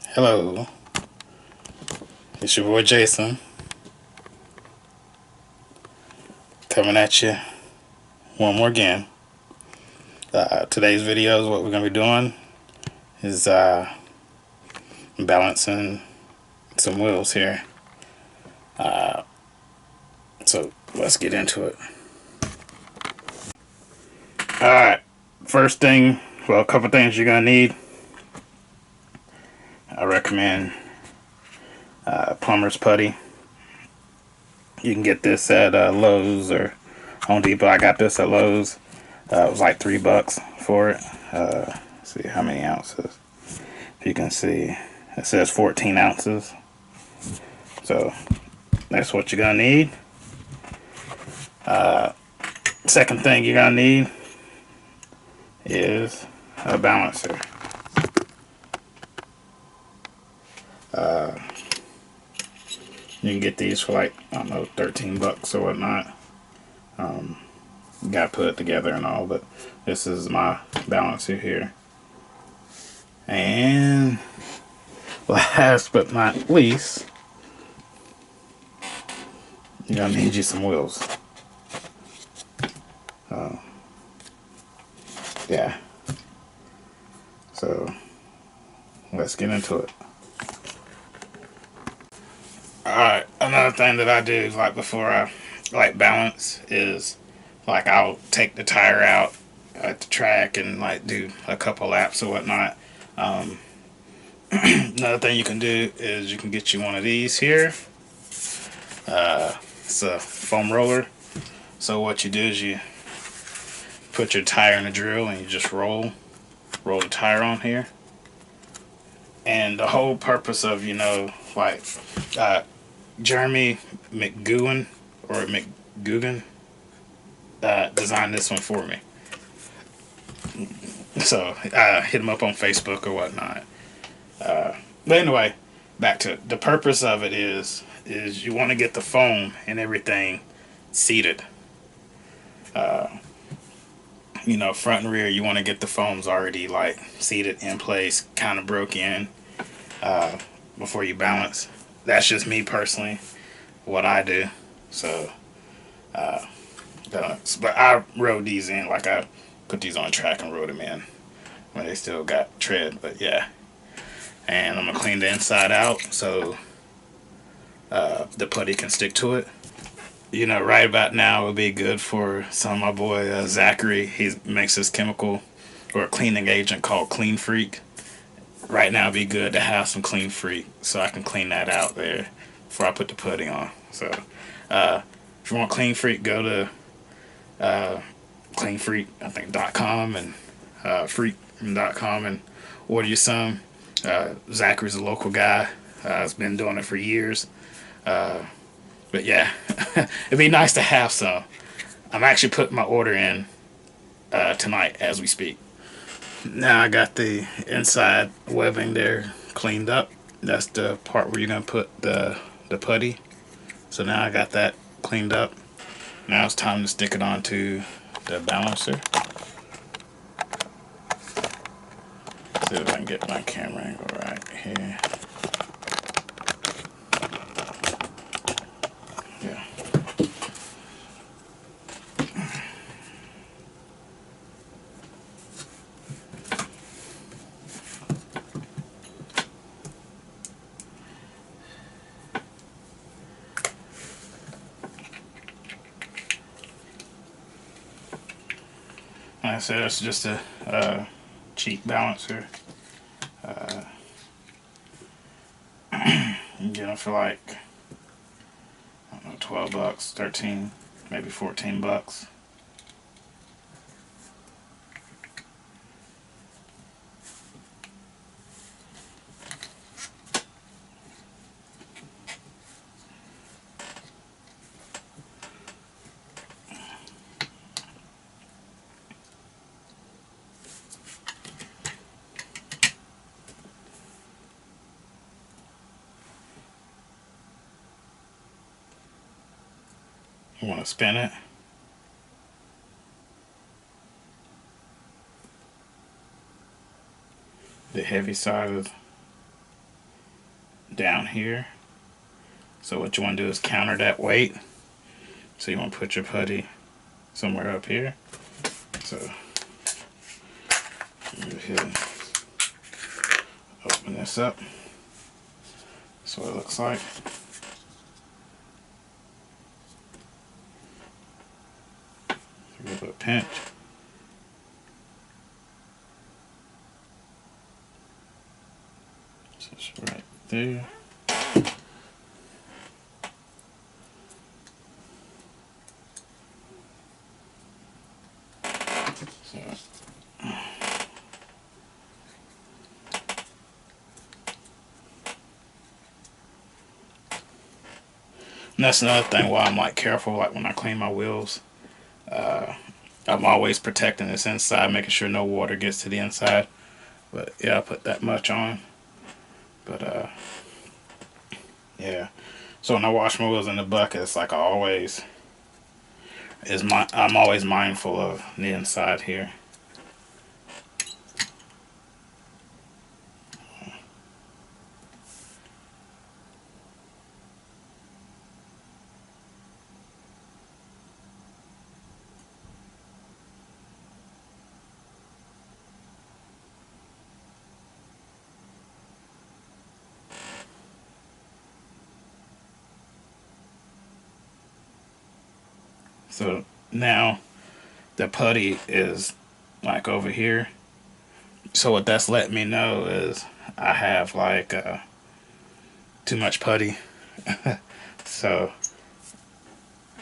Hello, it's your boy Jason coming at you one more again. Today's video is what we're going to be doing is balancing some wheels here. So let's get into it. Alright, first thing, well, a couple things you're going to need. I recommend Plumbers putty. You can get this at Lowe's or Home Depot. I got this at Lowe's. It was like $3 for it. Let's see how many ounces. If you can see, it says 14 ounces. So that's what you're gonna need. Second thing you're gonna need is a balancer. You can get these for like, I don't know, $13 or whatnot. Got to put it together and all, but this is my balancer here. And last but not least, you're gonna need you some wheels. Yeah. So let's get into it. Alright, another thing that I do is like before I like balance is like I'll take the tire out at the track and like do a couple laps or whatnot. Another thing you can do is you can get you one of these here. It's a foam roller. So what you do is you put your tire in the drill and you just roll the tire on here. And the whole purpose of, like Jeremy McGoogan or McGoogan designed this one for me. So I hit him up on Facebook or whatnot. But anyway, back to it. The purpose of it is you want to get the foam and everything seated. Front and rear, you want to get the foams already like seated in place, kind of broke in before you balance. That's just me personally, what I do. So, but I rode these in, like I put these on the track and rode them in when they still got tread. But yeah, and I'm gonna clean the inside out so the putty can stick to it. Right about now would be good for some of my boy Zachary. He makes this chemical or a cleaning agent called Clean Freak. Right now it'd be good to have some Clean Freak so I can clean that out there before I put the putty on. So if you want Clean Freak, go to cleanfreak, I think .com and freak.com and order you some. Zachary's a local guy. Has been doing it for years. But yeah, it'd be nice to have some. I'm actually putting my order in tonight as we speak. Now I got the inside webbing there cleaned up. That's the part where you're going to put the putty. So now I got that cleaned up. Now it's time to stick it onto the balancer. See if I can get my camera angle right here. Yeah. Like I said, it's just a cheap balancer. You can get them for like, I don't know, $12, 13, maybe $14. You want to spin it. The heavy side of down here. So what you want to do is counter that weight. So you want to put your putty somewhere up here. So go ahead and open this up. That's what it looks like. Give it a pinch. So it's right there. So and that's another thing why I'm like careful, like when I clean my wheels. I'm always protecting this inside, making sure no water gets to the inside. But yeah, I put that much on. But yeah. So when I wash my wheels in the bucket, it's like I'm always mindful of the inside here. So now the putty is like over here. So what that's letting me know is I have like too much putty. So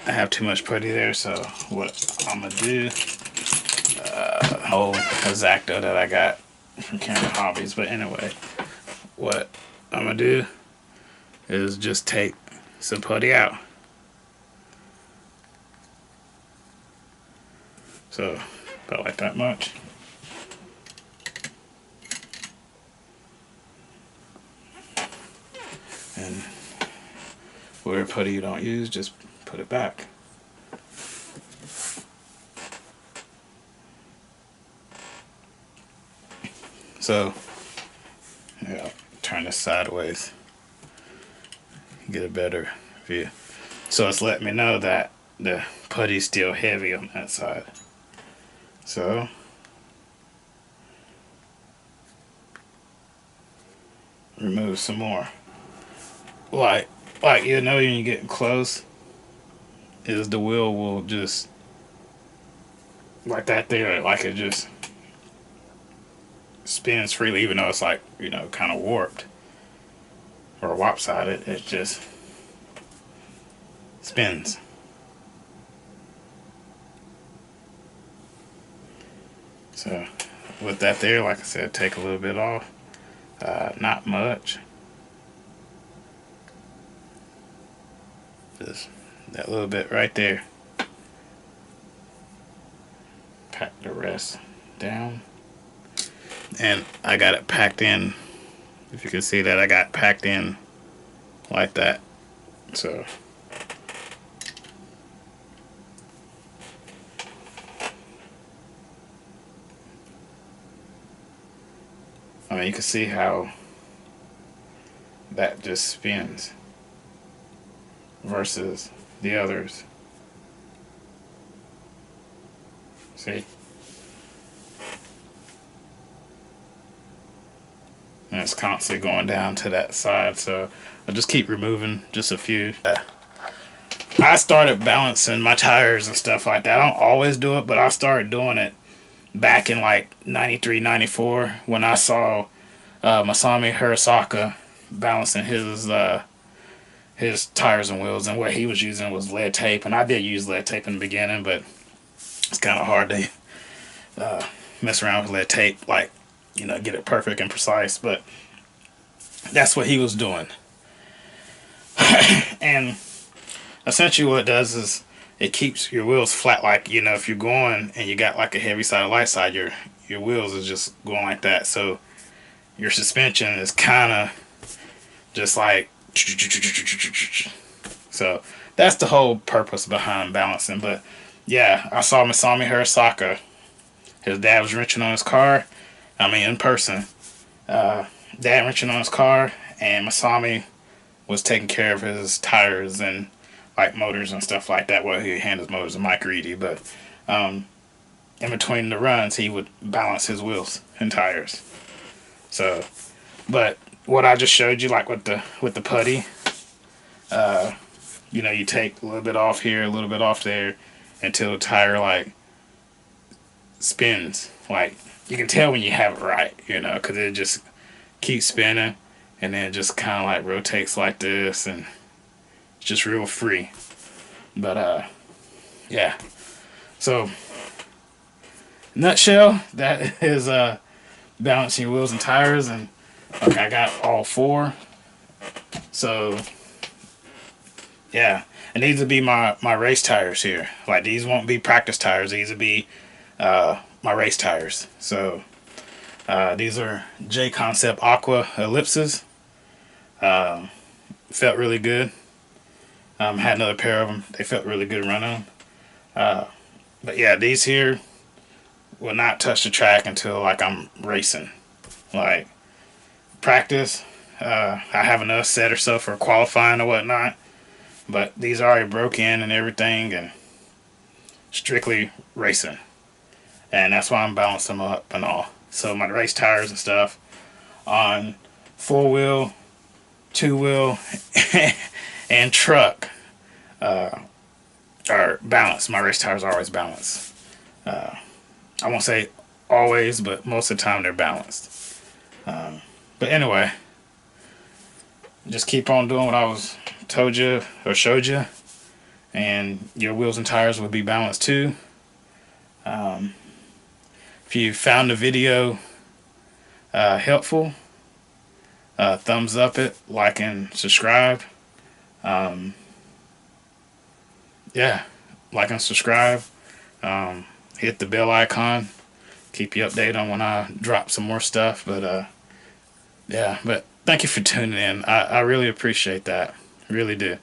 I have too much putty there. So what I'm gonna do, old Exacto that I got from Camera Hobbies. But anyway, what I'm gonna do is just take some putty out. So about like that much. And where putty you don't use, just put it back. So yeah, turn this sideways, get a better view. So it's letting me know that the putty's still heavy on that side. So remove some more. Like you know, when you're getting close, is the wheel will just like that there, like it just spins freely, even though it's like, you know, kind of warped or lopsided. It just spins. So with that there, like I said, take a little bit off, not much, just that little bit right there. Pack the rest down, and I got it packed in. If you can see that, I got packed in like that. So I mean, you can see how that just spins versus the others. See? And it's constantly going down to that side, so I'll just keep removing just a few. I started balancing my tires and stuff like that. I don't always do it, but I started doing it back in like 93, 94 when I saw Masami Hirasaka balancing his tires and wheels, and what he was using was lead tape. And I did use lead tape in the beginning, but it's kind of hard to mess around with lead tape, like, you know, get it perfect and precise. But that's what he was doing. And essentially what it does is it keeps your wheels flat. Like, you know, if you're going and you got like a heavy side or light side, your wheels is just going like that. So your suspension is kind of just like, so that's the whole purpose behind balancing. But yeah, I saw Masami Hirasaka. His dad was wrenching on his car. I mean, in person. dad wrenching on his car, and Masami was taking care of his tires and like motors and stuff like that. Well, he handles motors to Mike Reedy, but in between the runs, he would balance his wheels and tires. So, but what I just showed you, like with the putty, you know, you take a little bit off here, a little bit off there, until the tire like spins. Like you can tell when you have it right, you know, because it just keeps spinning, and then it just kind of like rotates like this, and it's just real free. But yeah. So, nutshell, that is balancing wheels and tires, and okay, I got all four. So yeah, and these would be my race tires here. Like these won't be practice tires. These would be my race tires. So these are J Concept Aqua Ellipses. Felt really good. Had another pair of them. They felt really good running them. But yeah, these here will not touch the track until like I'm racing. Like practice, I have another set or so for qualifying or whatnot. But these are already broke in and everything, and strictly racing. And that's why I'm balancing them up and all. So my race tires and stuff on 4-wheel, 2-wheel, and truck are balanced. My race tires are always balanced. I won't say always, but most of the time they're balanced. But anyway, just keep on doing what I was told you or showed you, and your wheels and tires will be balanced too. If you found the video helpful, thumbs up it, like and subscribe. Yeah, like and subscribe. Hit the bell icon, keep you updated on when I drop some more stuff. But yeah, but thank you for tuning in. I really appreciate that, really do.